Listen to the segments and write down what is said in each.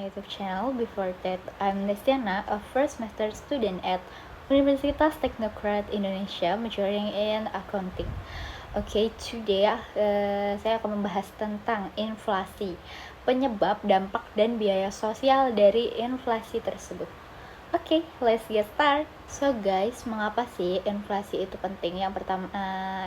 YouTube channel. Before that, I'm Destiana, a first semester student at Universitas Teknokrat Indonesia, majoring in accounting. Today saya akan membahas tentang inflasi, penyebab, dampak, dan biaya sosial dari inflasi tersebut. Let's get started. So guys, mengapa sih inflasi itu penting? Yang pertama,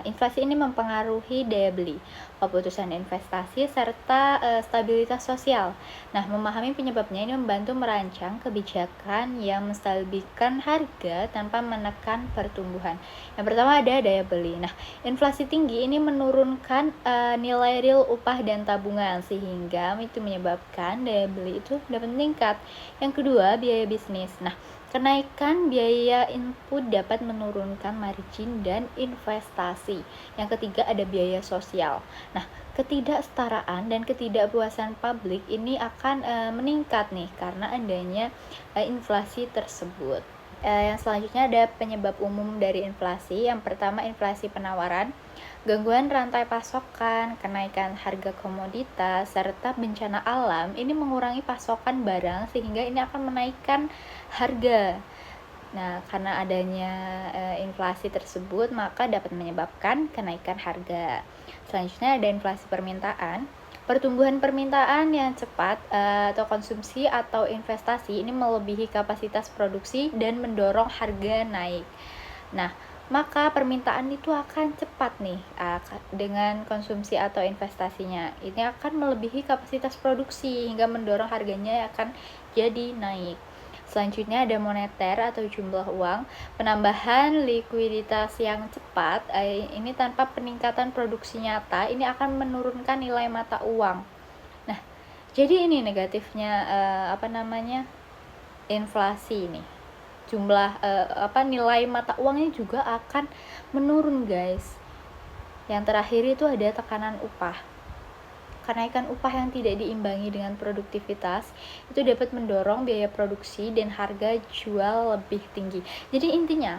inflasi ini mempengaruhi daya beli, keputusan investasi, serta stabilitas sosial. Nah, memahami penyebabnya ini membantu merancang kebijakan yang menstabilkan harga tanpa menekan pertumbuhan. Yang pertama ada daya beli. Nah, inflasi tinggi ini menurunkan nilai real upah dan tabungan, sehingga itu menyebabkan daya beli itu dapat meningkat. Yang kedua, biaya bisnis. Nah, kenaikan biaya input dapat menurunkan margin dan investasi. Yang ketiga ada biaya sosial. Nah, ketidaksetaraan dan ketidakpuasan publik ini akan meningkat nih karena adanya inflasi tersebut. Yang selanjutnya ada penyebab umum dari inflasi. Yang pertama inflasi penawaran, gangguan rantai pasokan, kenaikan harga komoditas, serta bencana alam ini mengurangi pasokan barang sehingga ini akan menaikkan harga. Nah, karena adanya inflasi tersebut maka dapat menyebabkan kenaikan harga. Selanjutnya ada inflasi permintaan. Pertumbuhan permintaan yang cepat atau konsumsi atau investasi ini melebihi kapasitas produksi dan mendorong harga naik. Nah, maka permintaan itu akan cepat nih dengan konsumsi atau investasinya. Ini akan melebihi kapasitas produksi hingga mendorong harganya akan jadi naik. Selanjutnya ada moneter atau jumlah uang. Penambahan likuiditas yang cepat ini tanpa peningkatan produksi nyata ini akan menurunkan nilai mata uang. Nah, jadi ini negatifnya inflasi ini. Jumlah nilai mata uangnya juga akan menurun, guys. Yang terakhir itu ada tekanan upah. Kenaikan upah yang tidak diimbangi dengan produktivitas itu dapat mendorong biaya produksi dan harga jual lebih tinggi. Jadi intinya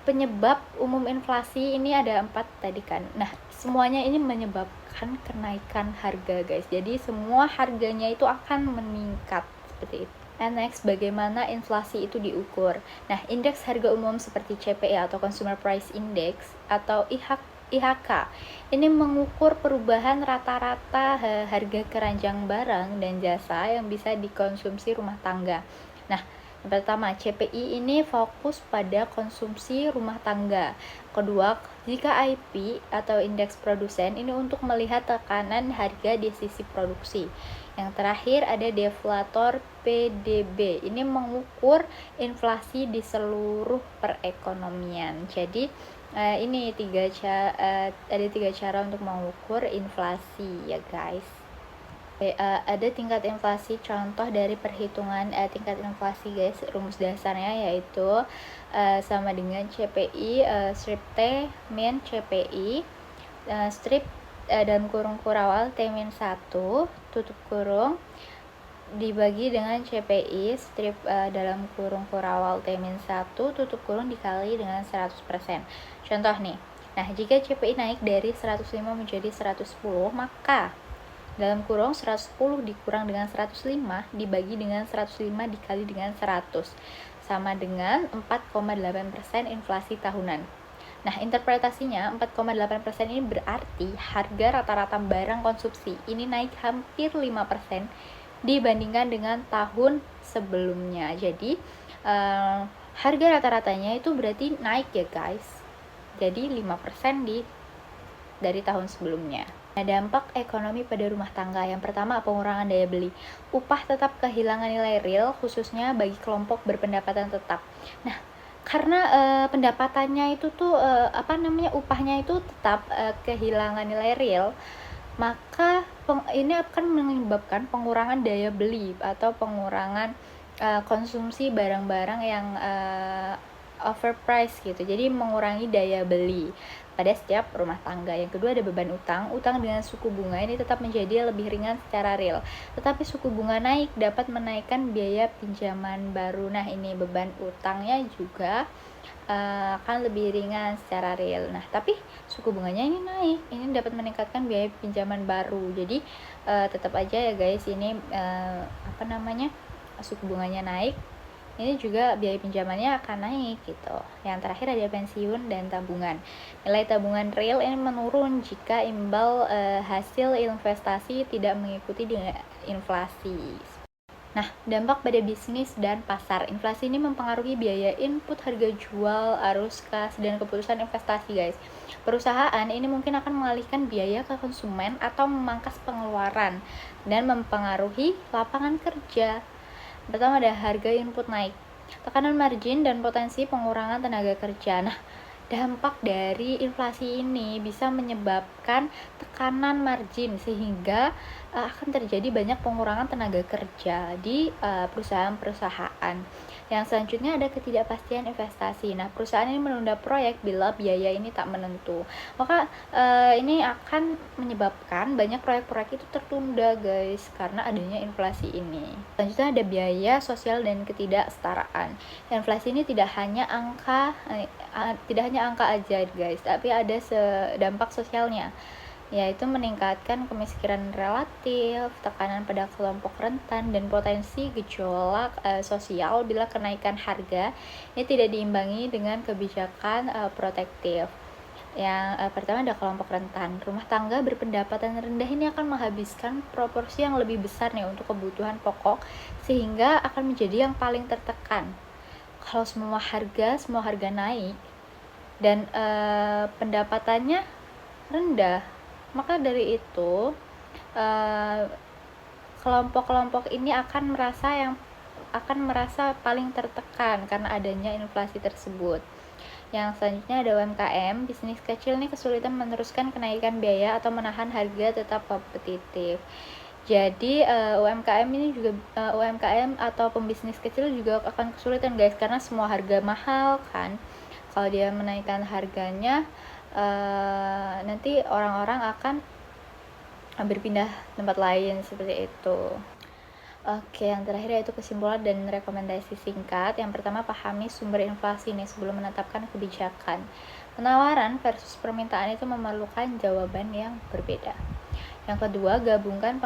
penyebab umum inflasi ini ada 4 tadi kan. Nah, semuanya ini menyebabkan kenaikan harga, guys. Jadi semua harganya itu akan meningkat seperti itu. And next, bagaimana inflasi itu diukur? Nah, indeks harga umum seperti CPI atau Consumer Price Index atau IHK ini mengukur perubahan rata-rata harga keranjang barang dan jasa yang bisa dikonsumsi rumah tangga. Nah, yang pertama, CPI ini fokus pada konsumsi rumah tangga. Kedua, jika IP atau indeks produsen ini untuk melihat tekanan harga di sisi produksi. Yang terakhir ada deflator PDB. Ini mengukur inflasi di seluruh perekonomian. Jadi ini ada tiga cara untuk mengukur inflasi ya guys. Ada tingkat inflasi. Contoh dari perhitungan tingkat inflasi guys, rumus dasarnya yaitu sama dengan CPI strip T min CPI strip dalam kurung kurawal T min 1 tutup kurung dibagi dengan CPI strip dalam kurung kurawal T min 1 tutup kurung dikali dengan 100%. Contoh nih, nah jika CPI naik dari 105 menjadi 110, maka dalam kurung 110 dikurang dengan 105 dibagi dengan 105 dikali dengan 100 sama dengan 4,8% inflasi tahunan. Nah, interpretasinya 4,8% ini berarti harga rata-rata barang konsumsi ini naik hampir 5% dibandingkan dengan tahun sebelumnya. Jadi harga rata-ratanya itu berarti naik ya guys. Jadi 5% dari tahun sebelumnya. Nah, dampak ekonomi pada rumah tangga. Yang pertama, pengurangan daya beli. Upah tetap kehilangan nilai real, khususnya bagi kelompok berpendapatan tetap. Nah, karena pendapatannya itu tuh upahnya itu tetap kehilangan nilai real, maka ini akan menyebabkan pengurangan daya beli atau pengurangan konsumsi barang-barang yang overpriced gitu. Jadi mengurangi daya beli pada setiap rumah tangga. Yang kedua ada beban utang. Utang dengan suku bunga ini tetap menjadi lebih ringan secara real. Tetapi suku bunga naik dapat menaikkan biaya pinjaman baru. Nah, ini beban utangnya juga akan lebih ringan secara real. Nah, tapi suku bunganya ini naik. Ini dapat meningkatkan biaya pinjaman baru. Jadi tetap aja ya guys, ini suku bunganya naik, ini juga biaya pinjamannya akan naik gitu. Yang terakhir ada pensiun dan tabungan. Nilai tabungan real ini menurun jika imbal hasil investasi tidak mengikuti dengan inflasi. Nah, dampak pada bisnis dan pasar. Inflasi ini mempengaruhi biaya input, harga jual, arus kas, dan keputusan investasi, guys. Perusahaan ini mungkin akan mengalihkan biaya ke konsumen atau memangkas pengeluaran dan mempengaruhi lapangan kerja. Pertama ada harga input naik, tekanan margin dan potensi pengurangan tenaga kerja. Nah, dampak dari inflasi ini bisa menyebabkan tekanan margin sehingga akan terjadi banyak pengurangan tenaga kerja di perusahaan-perusahaan. Yang selanjutnya ada ketidakpastian investasi. Nah, perusahaan ini menunda proyek bila biaya ini tak menentu. Maka ini akan menyebabkan banyak proyek-proyek itu tertunda, guys, karena adanya inflasi ini. Selanjutnya ada biaya sosial dan ketidaksetaraan. Inflasi ini tidak hanya angka aja, guys, tapi ada dampak sosialnya, yaitu meningkatkan kemiskinan relatif, tekanan pada kelompok rentan, dan potensi gejolak sosial bila kenaikan harga ini tidak diimbangi dengan kebijakan protektif. Yang pertama ada kelompok rentan. Rumah tangga berpendapatan rendah ini akan menghabiskan proporsi yang lebih besar nih untuk kebutuhan pokok, sehingga akan menjadi yang paling tertekan. Kalau semua harga naik dan pendapatannya rendah, maka dari itu kelompok-kelompok ini akan merasa paling tertekan karena adanya inflasi tersebut. Yang selanjutnya ada UMKM. Bisnis kecil ini kesulitan meneruskan kenaikan biaya atau menahan harga tetap kompetitif. Jadi UMKM atau pembisnis kecil juga akan kesulitan, guys, karena semua harga mahal kan. Kalau dia menaikkan harganya, nanti orang-orang akan berpindah tempat lain seperti itu. Oke, yang terakhir yaitu kesimpulan dan rekomendasi singkat. Yang pertama, pahami sumber inflasi nih sebelum menetapkan kebijakan. Penawaran versus permintaan itu memerlukan jawaban yang berbeda. Yang kedua, gabungkan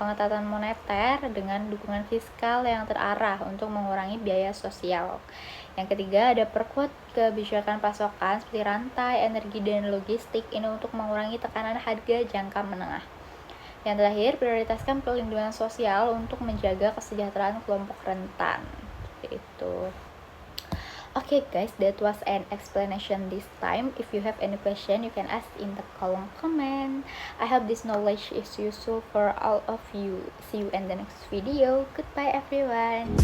pengetatan moneter dengan dukungan fiskal yang terarah untuk mengurangi biaya sosial. Yang ketiga, ada perkuat kebijakan pasokan seperti rantai, energi, dan logistik ini untuk mengurangi tekanan harga jangka menengah. Yang terakhir, prioritaskan perlindungan sosial untuk menjaga kesejahteraan kelompok rentan. Seperti itu. Okay guys, that was an explanation this time. If you have any question, you can ask in the column comment. I hope this knowledge is useful for all of you. See you in the next video. Goodbye everyone.